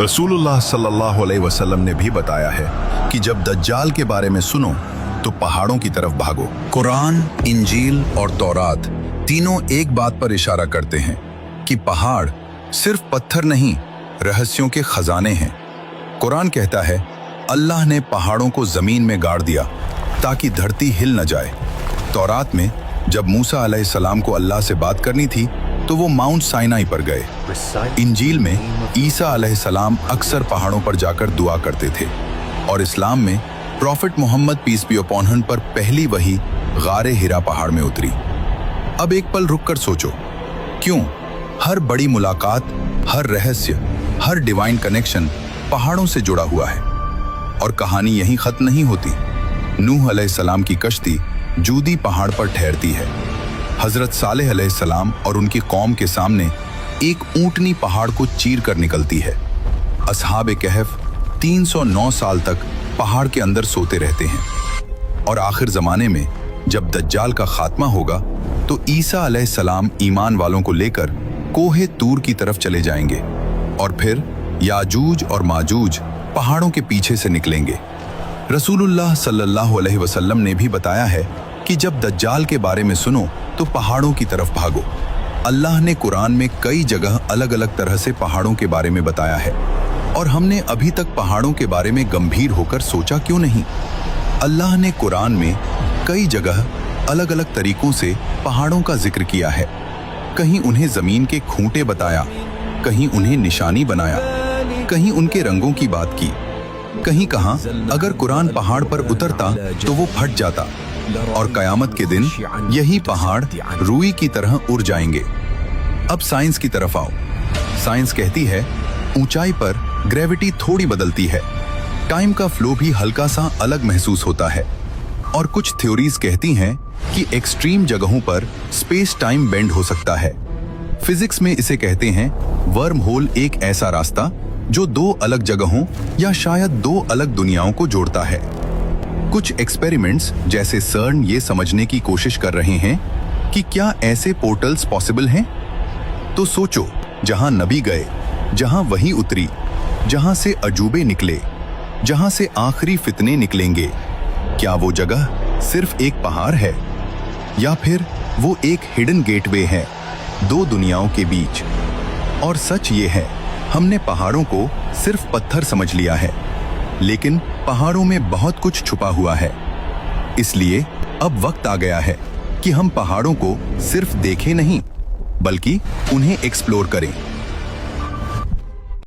रसूलुल्लाह सल्लल्लाहु अलैहि वसल्लम ने भी बताया है कि जब दज्जाल के बारे में सुनो तो पहाड़ों की तरफ भागो। कुरान, इंजील और तौरात तीनों एक बात पर इशारा करते हैं कि पहाड़ सिर्फ पत्थर नहीं, रहस्यों के खजाने हैं। कुरान कहता है अल्लाह ने पहाड़ों को जमीन में गाड़ दिया ताकि धरती हिल न जाए। तौरात में जब मूसा अलैहिस्सलाम को अल्लाह से बात करनी थी तो वो माउंट साइनाई पर गए। इंजील में ईसा अलैहिस्सलाम अक्सर पहाड़ों पर जाकर दुआ करते थे और इस्लाम में prophet Muhammad peace be upon him पर पहली वही गारे हिरा पहाड़ में उतरी। अब एक पल रुक कर सोचो, क्यों हर बड़ी मुलाकात, हर रहस्य, हर डिवाइन कनेक्शन पहाड़ों से जुड़ा हुआ है? और कहानी यहीं खत्म नहीं होती। नूह अलैहिस्सलाम की कश्ती जूदी पहाड़ पर ठहरती है। हजरत सालेह अलैहिस्सलाम और उनकी कौम के सामने एक ऊंटनी पहाड़ को चीर कर निकलती है। असहाबे कहफ 309 साल तक पहाड़ के अंदर सोते रहते हैं और आखिर जमाने में जब दज्जाल का खात्मा होगा तो ईसा अलैहिस्सलाम ईमान वालों को लेकर कोहे तूर की तरफ चले जाएंगे और फिर याजूज और माजूज पहाड़ों के पीछे से निकलेंगे। रसूलुल्लाह सल्लल्लाहु अलैहि वसल्लम ने भी बताया है कि जब दज्जाल के बारे में सुनो तो पहाड़ों की तरफ भागो। अल्लाह ने कुरान में कई जगह अलग अलग तरह से पहाड़ों के बारे में बताया है और हमने अभी तक पहाड़ों के बारे में गंभीर होकर सोचा क्यों नहीं? अल्लाह ने कुरान में कई जगह अलग अलग तरीकों से पहाड़ों का जिक्र किया है। कहीं उन्हें जमीन के खूंटे बताया, कहीं उन्हें निशानी बनाया, कहीं उनके रंगों की बात की, कहीं कहा अगर कुरान पहाड़ पर उतरता तो वो फट जाता और कयामत के दिन यही पहाड़ रुई की तरह उड़ जाएंगे। अब साइंस की तरफ आओ। साइंस कहती है ऊंचाई पर ग्रेविटी थोड़ी बदलती है, टाइम का फ्लो भी हल्का सा अलग महसूस होता है और कुछ थ्योरीज कहती हैं कि एक्सट्रीम जगहों पर स्पेस टाइम बेंड हो सकता है। फिजिक्स में इसे कहते हैं वर्म होल, एक ऐसा रास्ता जो दो अलग जगहों या शायद दो अलग दुनियाओं को जोड़ता है। कुछ एक्सपेरिमेंट्स जैसे सर्न ये समझने की कोशिश कर रहे हैं कि क्या ऐसे पोर्टल्स पॉसिबल हैं। तो सोचो, जहां नबी गए, जहां वही उतरी, जहां से अजूबे निकले, जहां से आखिरी फितने निकलेंगे, क्या वो जगह सिर्फ एक पहाड़ है या फिर वो एक हिडन गेटवे है दो दुनियाओं के बीच? और सच ये है, हमने पहाड़ों को सिर्फ पत्थर समझ लिया है, लेकिन पहाड़ों में बहुत कुछ छुपा हुआ है। इसलिए अब वक्त आ गया है कि हम पहाड़ों को सिर्फ देखें नहीं, बल्कि उन्हें एक्सप्लोर करें।